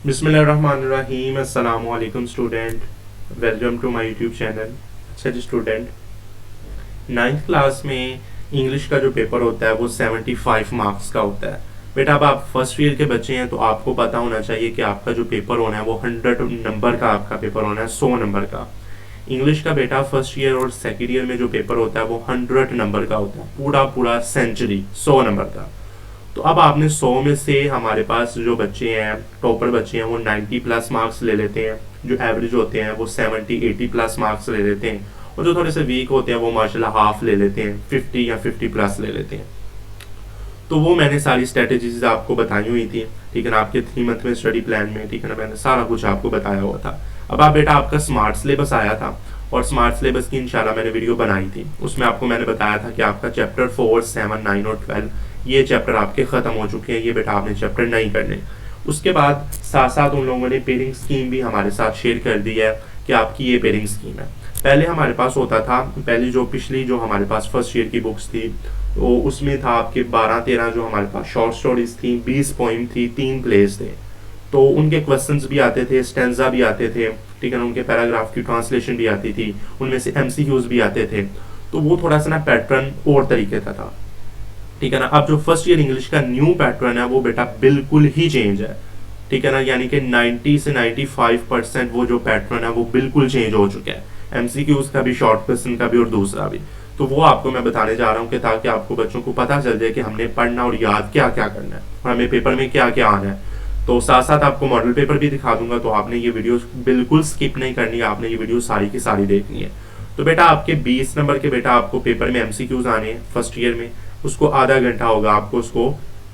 बिस्मिल्लाहिर्रहमानिर्रहीम। अस्सलाम वालेकुम student, welcome to my YouTube channel. अच्छा जी स्टूडेंट, नाइन्थ क्लास में इंग्लिश का जो पेपर होता है वो 75 मार्क्स का होता है। बेटा अब आप फर्स्ट ईयर के बच्चे हैं तो आपको पता होना चाहिए कि आपका जो पेपर होना है वो 100 नंबर का आपका पेपर होना है, 100 नंबर का। इंग्लिश का बेटा फर्स्ट ईयर और सेकेंड ईयर में जो पेपर होता है वो 100 नंबर का होता है, पूरा पूरा सेंचुरी 100 नंबर का। तो अब आपने 100 में से हमारे पास जो बच्चे हैं, टॉपर बच्चे हैं, वो 90 प्लस मार्क्स ले लेते हैं। जो एवरेज होते हैं वो 70-80 प्लस मार्क्स ले लेते हैं। और जो थोड़े से वीक होते हैं वो माशाल्लाह हाफ ले लेते हैं, 50 या 50 प्लस ले लेते हैं। तो वो मैंने सारी स्ट्रेटेजीज आपको बताई हुई थी, ठीक है ना, आपके 3 मंथ में स्टडी प्लान में, ठीक है ना, मैंने सारा कुछ आपको बताया हुआ था। अब आप बेटा आपका स्मार्ट सिलेबस आया था और स्मार्ट सिलेबस की इंशाल्लाह मैंने वीडियो बनाई थी। उसमें आपको मैंने बताया था कि आपका चैप्टर 4, 7, 9 और 12 ये चैप्टर आपके खत्म हो चुके हैं, ये बेटा आपने चैप्टर नहीं करने। उसके बाद साथ साथ उन लोगों ने पेयरिंग स्कीम भी हमारे साथ शेयर कर दी है कि आपकी ये पेयरिंग स्कीम है। पहले हमारे पास होता था, पहली जो पिछली जो हमारे पास फर्स्ट ईयर की बुक्स थी तो उसमें था आपके 12-13 जो हमारे पास शॉर्ट स्टोरीज थी, 20 पोइम थी, 3 प्लेस थे। तो उनके क्वेश्चंस भी आते थे, स्टेंजा भी आते थे, ठीक है ना, उनके पैराग्राफ की ट्रांसलेशन भी आती थी, उनमें से एमसीक्यूज भी आते थे। तो वो थोड़ा सा ना पैटर्न और तरीके का था, ठीक है ना। अब जो फर्स्ट ईयर इंग्लिश का न्यू पैटर्न है वो बेटा बिल्कुल ही चेंज है, ठीक है ना, यानी कि 90 से 95% वो जो पैटर्न है वो बिल्कुल चेंज हो चुका है, एमसीक्यूज का भी, शॉर्ट क्वेश्चन का भी और दूसरा भी। तो वो आपको मैं बताने जा रहा हूँ कि ताकि आपको बच्चों को पता चल जाए कि हमने पढ़ना और याद क्या क्या करना है और हमें पेपर में क्या क्या आना है। तो साथ साथ आपको मॉडल पेपर भी दिखा दूंगा, तो आपने ये वीडियो बिल्कुल स्किप नहीं करनी है, आपने ये वीडियो सारी की सारी देखनी है। तो बेटा आपके 20 नंबर के बेटा आपको पेपर में एमसीक्यूज आने हैं फर्स्ट ईयर में, उसको आधा घंटा होगा आपको उसको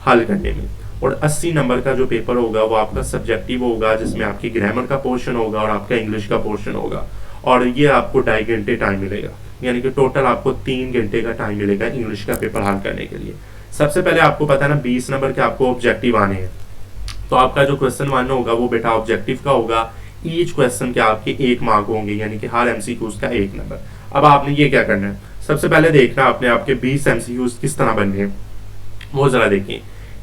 हल करने में। और 80 नंबर का जो पेपर होगा वो आपका सब्जेक्टिव होगा, जिसमें आपकी ग्रामर का पोर्शन होगा और आपका इंग्लिश का पोर्शन होगा, और ये आपको 2.5 घंटे टाइम मिलेगा, यानी कि टोटल आपको 3 घंटे का टाइम मिलेगा इंग्लिश का पेपर हल करने के लिए। सबसे पहले आपको पता है ना 20 नंबर के आपको ऑब्जेक्टिव आने हैं। तो आपका जो क्वेश्चन 1 होगा वो बेटा ऑब्जेक्टिव का होगा, ईच क्वेश्चन के आपके 1 मार्क होंगे, यानी कि हर एमसीक्यूज का 1 नंबर। अब आपने ये क्या करना है, सबसे पहले देखना आपने आपके 20 एमसीक्यूज किस तरह बनने हैं वो जरा देखें।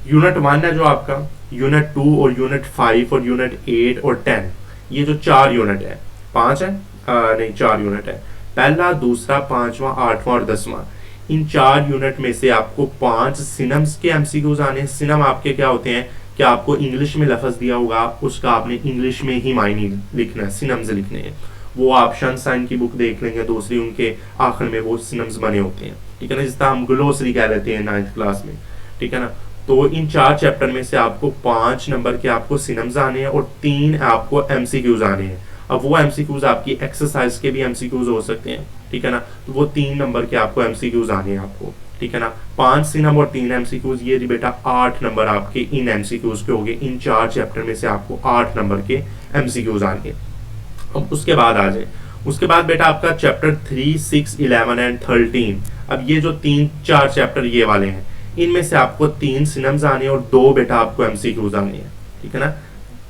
यूनिट 1 है जो आपका, यूनिट 2 और यूनिट 5 और यूनिट 8 और 10, ये जो 4 यूनिट है, 5 है, नहीं 4 यूनिट है, पहला, दूसरा, 5वां, 8वां और 10वां। इन 4 यूनिट में से आपको 5 सिनम्स के एमसीक्यूज आने हैं। सिनम आपके क्या होते हैं कि आपको इंग्लिश में लफ्ज दिया होगा, उसका आपने इंग्लिश में ही मायने लिखना है, सिनम्स लिखने हैं। वो आप शनसाइन की बुक देख लेंगे, दूसरी उनके आखिर में वो सिनम्स बने होते हैं, ठीक है ना, जिसका हम ग्लोसरी कह लेते हैं 9th क्लास में, ठीक है ना। तो इन 4 चैप्टर में से आपको 5 नंबर के आपको सिनम्स आने हैं और 3 आपको एमसीक्यूज आने हैं। अब वो एमसीक्यूज आपकी एक्सरसाइज के भी एमसीक्यूज हो सकते हैं, ठीक है ना, तो वो 3 नंबर के आपको एमसीक्यूज आने हैं आपको, ठीक है ना। 5 सिनम और 3 एमसीक्यूज, ये बेटा 8 नंबर आपके इन एमसीक्यूज के हो गए। इन 4 चैप्टर में से आपको 8 नंबर के एमसीक्यूज आएंगे। अब उसके बाद आ जाए, उसके बाद बेटा आपका चैप्टर 3, 6, 11 एंड 13। अब ये जो 3-4 चैप्टर ये वाले हैं, इनमें से आपको 3 सिनम्स आने और 2 बेटा आपको एमसीक्यूज आने हैं, ठीक है ना।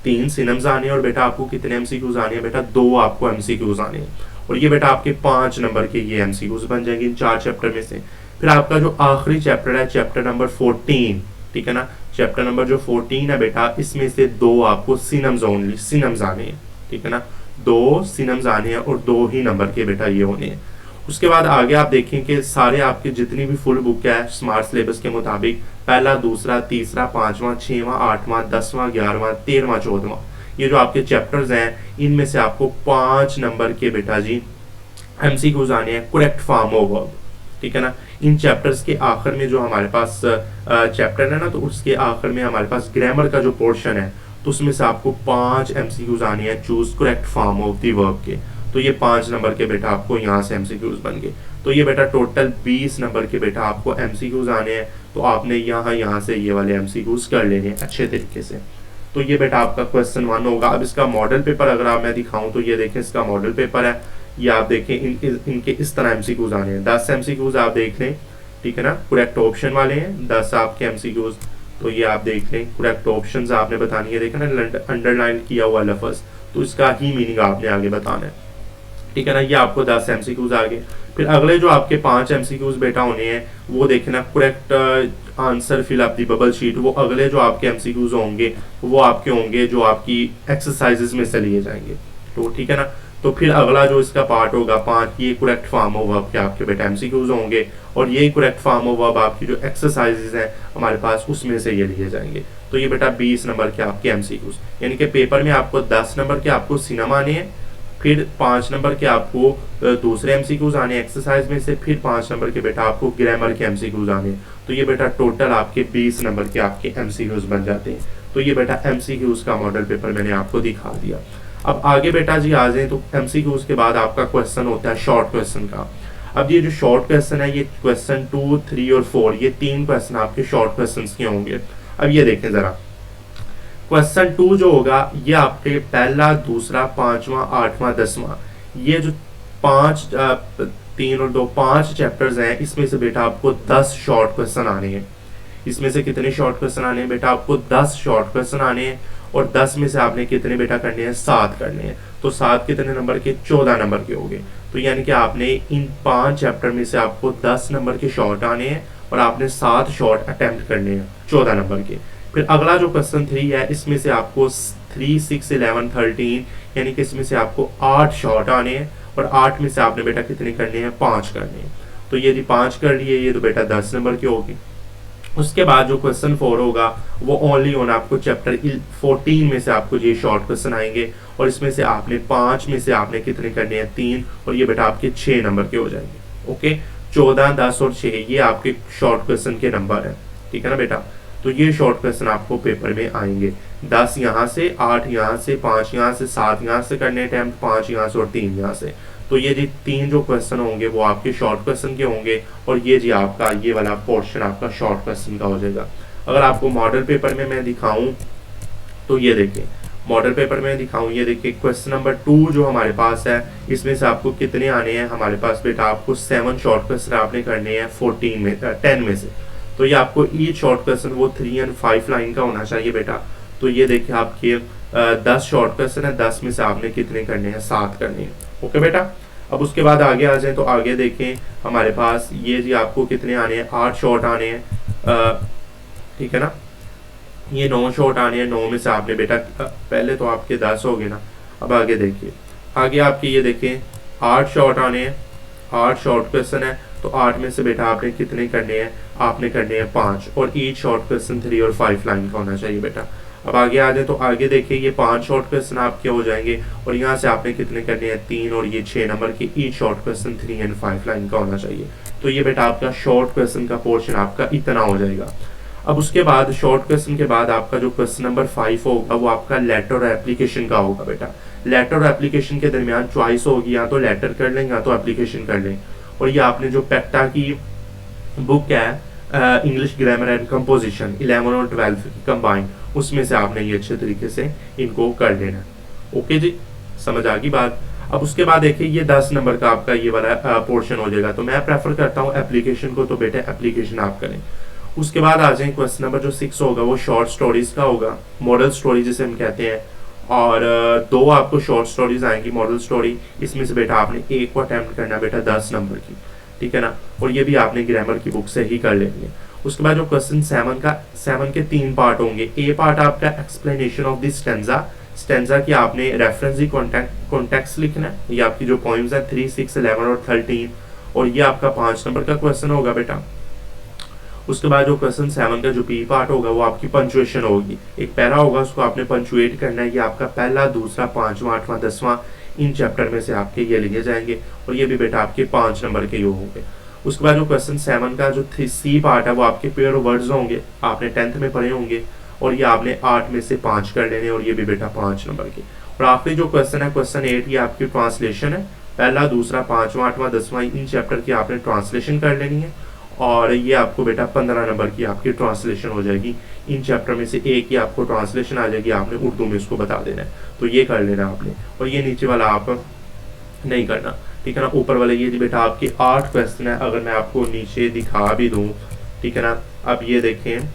3 सिनम्स आने और बेटा आपको कितने एमसीक्यूज आने हैं, बेटा 2 आपको एमसीक्यूज आने हैं। और ये बेटा आपके 5 नंबर के ये एमसीक्यूज बन जाएंगे इन 4 चैप्टर में से। फिर आपका जो आखिरी चैप्टर है, चैप्टर नंबर 14, ठीक है ना, चैप्टर नंबर जो 14 है बेटा, इसमें से 2 आपको सिनम्स ओनली, सिनम्स आने हैं, ठीक है ना, 2 सिनम्स आने हैं और 2 ही नंबर के बेटा ये होने हैं। उसके बाद आगे आप देखें कि सारे आपके जितनी भी फुल बुक है स्मार्ट सिलेबस के मुताबिक, पहला, दूसरा, तीसरा, 5वां, 6वां, 8वां, 10वां, 11वां, 13वां, 14वां, ये जो आपके चैप्टर्स हैं, इनमें से आपको 5 नंबर के बेटा जी एमसीक्यूज आने हैं, करेक्ट फॉर्म ऑफ वर्ब, ठीक है ना। इन चैप्टर्स के आखिर में जो हमारे पास चैप्टर है ना, तो उसके आखिर में हमारे पास ग्रामर का जो पोर्शन है, तो उसमें से आपको 5 एमसीक्यूज आने हैं, choose correct form of the verb के। तो ये 5 नंबर के बेटा आपको यहाँ से एमसीक्यूज बन गए। तो ये बेटा टोटल 20 नंबर के बेटा आपको एमसीक्यूज आने हैं। तो आपने यहाँ से ये वाले एमसीक्यूज कर लेने हैं अच्छे तरीके से। तो ये बेटा आपका क्वेश्चन 1 होगा। अब इसका मॉडल पेपर अगर आप मैं दिखाऊं तो ये देखें, इसका मॉडल पेपर है, ये आप देखें, इनके इस तरह एमसीक्यूज आने हैं। 10 एमसीक्यूज आप देख लें, ठीक है ना, करेक्ट ऑप्शन वाले हैं 10 आपके एमसीक्यूज। तो ये आप देख लें, करेक्ट ऑप्शंस आपने बतानी है, देखा ना अंडरलाइन किया हुआ लफ्ज, तो इसका ही मीनिंग आपने आगे बताना है, ठीक है ना, ये आपको 10 एमसीक्यूज आ गए। फिर अगले जो आपके 5 एमसीक्यूज बेटा होने हैं वो देखना, correct answer fill up the bubble sheet. वो अगले जो आपके एमसीक्यूज होंगे वो आपके होंगे जो आपकी एक्सरसाइजेस में से लिए जाएंगे। तो ठीक है ना, तो फिर अगला जो इसका पार्ट होगा 5, ये करेक्ट फॉर्म ऑफ वर्ब के आपके बेटा एमसीक्यूज होंगे, और ये करेक्ट फॉर्म ऑफ वर्ब आपकी जो एक्सरसाइजेस हैं हमारे पास उसमें से ये लिए जाएंगे। तो ये बेटा 20 नंबर के आपके एमसीक्यूज, यानी कि पेपर में आपको 10 नंबर के आपको सिनेमा आने हैं, फिर 5 नंबर के आपको दूसरे एमसीक्यूज आने एक्सरसाइज में से, फिर 5 नंबर के बेटा आपको ग्रामर के एमसीक्यूज आने। तो ये बेटा टोटल आपके 20 नंबर के आपके एमसीक्यूज बन जाते हैं। तो ये बेटा एमसीक्यूज का मॉडल पेपर मैंने आपको दिखा दिया। अब आगे बेटा जी आ जाए तो एमसीक्यूज के बाद आपका क्वेश्चन होता है शॉर्ट क्वेश्चन का। अब ये जो शॉर्ट क्वेश्चन है ये क्वेश्चन 2, 3 और 4, ये 3 क्वेश्चन आपके शॉर्ट क्वेश्चन के होंगे। अब ये देखें जरा, क्वेश्चन 2 जो होगा ये आपके पहला, दूसरा, 5वां, 8वां, 10वां, ये जो 5, 3 और 2 5 चैप्टर्स हैं, इसमें से बेटा आपको 10 शॉर्ट क्वेश्चन आने हैं। इसमें से कितने शॉर्ट क्वेश्चन आने हैं बेटा, आपको 10 शॉर्ट क्वेश्चन आने हैं, और 10 में से आपने कितने बेटा करने हैं, 7 करने हैं। तो 7 कितने नंबर के, 14 नंबर के हो गए। तो यानी कि आपने इन 5 चैप्टर में से आपको 10 नंबर के शॉर्ट आने हैं, और आपने 7 शॉर्ट अटेम्प्ट करने हैं 14 नंबर के। फिर अगला जो क्वेश्चन 3 है, इसमें से आपको 3, 6, 11, 13, यानी कि इसमें से आपको 8 शॉर्ट आने हैं, और 8 में से आपने बेटा कितने करने हैं, 5 करने हैं। तो ये 5 कर लिए, ये तो बेटा 10 नंबर के होगी। उसके बाद जो क्वेश्चन 4 होगा वो ओनली ऑन आपको चैप्टर 14 में से आपको ये शॉर्ट क्वेश्चन आएंगे, और इसमें से आपने 5 में से आपने कितने करने हैं, 3, और ये बेटा आपके 6 नंबर के हो जाएंगे। ओके, 14, 10 और 6 ये आपके शॉर्ट क्वेश्चन के नंबर है। ठीक है ना बेटा, तो ये शॉर्ट क्वेश्चन आपको पेपर में आएंगे। 10 यहाँ से, 8 यहाँ से, 5 यहाँ से, 7 यहाँ से करने अटेम्प्ट, 5 यहाँ से और 3 यहाँ से। तो ये जी 3 जो क्वेश्चन होंगे वो आपके शॉर्ट क्वेश्चन के होंगे, और ये जी आपका ये वाला पोर्शन आपका शॉर्ट क्वेश्चन का हो जाएगा। अगर आपको मॉडल पेपर में मैं दिखाऊं तो ये देखिए, मॉडल पेपर में दिखाऊं, ये देखिए क्वेश्चन नंबर 2 जो हमारे पास है, इसमें से आपको कितने आने हैं हमारे पास बेटा, आपको 7 शॉर्ट क्वेश्चन आपने करने हैं 14 में 10 में से। तो ये आपको ईच शॉर्ट क्वेश्चन वो 3 और 5 लाइन का होना चाहिए बेटा। तो ये देखिए आपके 10 शॉर्ट क्वेश्चन है, 10 में से आपने कितने करने हैं, 7 करने हैं। ओके बेटा, अब उसके बाद आगे आ जाए तो आगे देखें हमारे पास ये जी आपको कितने आने हैं, 8 शॉर्ट आने हैं। ठीक है ना, ये 9 शॉर्ट आने हैं, 9 में से आपने बेटा पहले तो आपके 10 हो गए ना। अब आगे देखिए, आगे आपके ये देखें 8 शॉर्ट आने हैं, 8 शॉर्ट क्वेश्चन है, तो 8 में से बेटा आपने कितने करने हैं, आपने करने हैं 5, और ईच शॉर्ट क्वेश्चन 3 और 5 लाइन का होना चाहिए बेटा। अब आगे आ जाए तो आगे देखिए ये 5 शॉर्ट क्वेश्चन आपके हो जाएंगे, और यहाँ से आपने कितने करने हैं, 3, और ये 6 नंबर के each short question 3 and 5 line का होना चाहिए। तो ये बेटा आपका शॉर्ट क्वेश्चन का पोर्शन आपका इतना हो जाएगा। अब उसके बाद शॉर्ट क्वेश्चन के बाद आपका जो क्वेश्चन नंबर 5 होगा वो आपका लेटर और एप्लीकेशन का होगा बेटा। लेटर और एप्लीकेशन के दरमियान चॉइस होगी, या तो लेटर कर लें या तो एप्लीकेशन कर लें। और ये आपने जो पेक्टा की बुक है इंग्लिश ग्रामर एंड कंपोजिशन 11 और 12 की कंबाइन, उसमें से आपने ये अच्छे तरीके से इनको कर लेना। ओके जी, समझ आ गई बात। अब उसके बाद देखिए ये 10 नंबर का आपका ये वाला पोर्शन हो जाएगा। तो मैं प्रेफर करता हूँ एप्लीकेशन को, तो बेटा एप्लीकेशन आप करें। उसके बाद आ जाए क्वेश्चन नंबर जो 6 होगा वो शॉर्ट स्टोरीज का होगा, मॉडल स्टोरी जिसे हम कहते हैं। और 2 आपको शॉर्ट स्टोरीज आएंगी मॉडल स्टोरी, इसमें से बेटा आपने एक को अटेम्प्ट करना बेटा 10 नंबर की। ठीक है ना, और ये भी आपने ग्रामर की बुक से ही कर लेंगे। उसके बाद जो क्वेश्चन 7 के 3 पार्ट होंगे। ए पार्ट आपका एक्सप्लेनेशन ऑफ दिस स्टेंजा की आपने रेफरेंस ही कॉन्टेक्स्ट लिखना है। ये आपकी जो पॉइंट्स है 3, 6, 11 और 13, और ये आपका 5 नंबर का क्वेश्चन होगा बेटा। उसके बाद जो क्वेश्चन 7 का जो बी पार्ट होगा वो आपकी पंचुएशन होगी। एक पैरा होगा, उसको आपने पंचुएट करना है। ये आपका पहला, दूसरा, 5वां, 8वां, 10वां इन चैप्टर में से आपके ये लिए जाएंगे, और ये भी बेटा आपके 5 नंबर के योग होंगे। उसके बाद जो क्वेश्चन 7 का जो सी पार्ट है वो आपके पेयर वर्ड्स होंगे, आपने 10th में पढ़े होंगे, और ये आपने 8 में से 5 कर लेने, और ये भी बेटा 5 नंबर के। और आखिरी जो क्वेश्चन है क्वेश्चन 8, ये आपकी ट्रांसलेशन है। पहला, दूसरा, 5वां, 8वां, 10वां इन चैप्टर की आपने ट्रांसलेशन कर लेनी है, और ये आपको बेटा 15 नंबर की आपकी ट्रांसलेशन हो जाएगी। इन चैप्टर में से एक ही आपको ट्रांसलेशन आ जाएगी, आपने उर्दू में उसको बता देना है, तो ये कर लेना आपने। और ये नीचे वाला आप नहीं करना, ठीक है ना। ऊपर वाले ये बेटा आपके 8 क्वेश्चन है, अगर मैं आपको नीचे दिखा भी दूं, ठीक है ना। अब ये देखें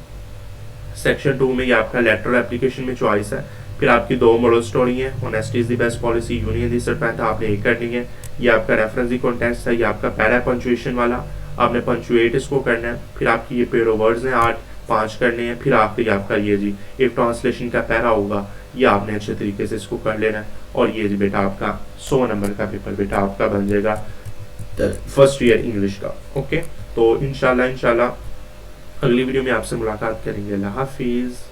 सेक्शन 2 में ये आपका लेटर एप्लीकेशन में चॉइस है। फिर आपकी 2 मॉडल स्टोरी है, honesty is the best policy, union the strength आपने एक करनी है, ये आपका रेफरेंस दी कॉन्टेक्स्ट है, ये आपका पैरा पंचुएशन वाला, आपने पंचुएट इसको करना है, फिर आपकी ये पेयर ऑफ वर्ड्स हैं 8 5 करने हैं, फिर आखिरी आपका ये जी एक ट्रांसलेशन का पैरा होगा, ये आपने अच्छे तरीके से इसको कर लेना है, और ये जी बेटा आपका 100 नंबर का पेपर बेटा आपका बन जाएगा फर्स्ट ईयर इंग्लिश का। ओके, तो इंशाल्लाह अगली वीडियो में आपसे मुलाकात करेंगे। अल्लाह हाफिज़।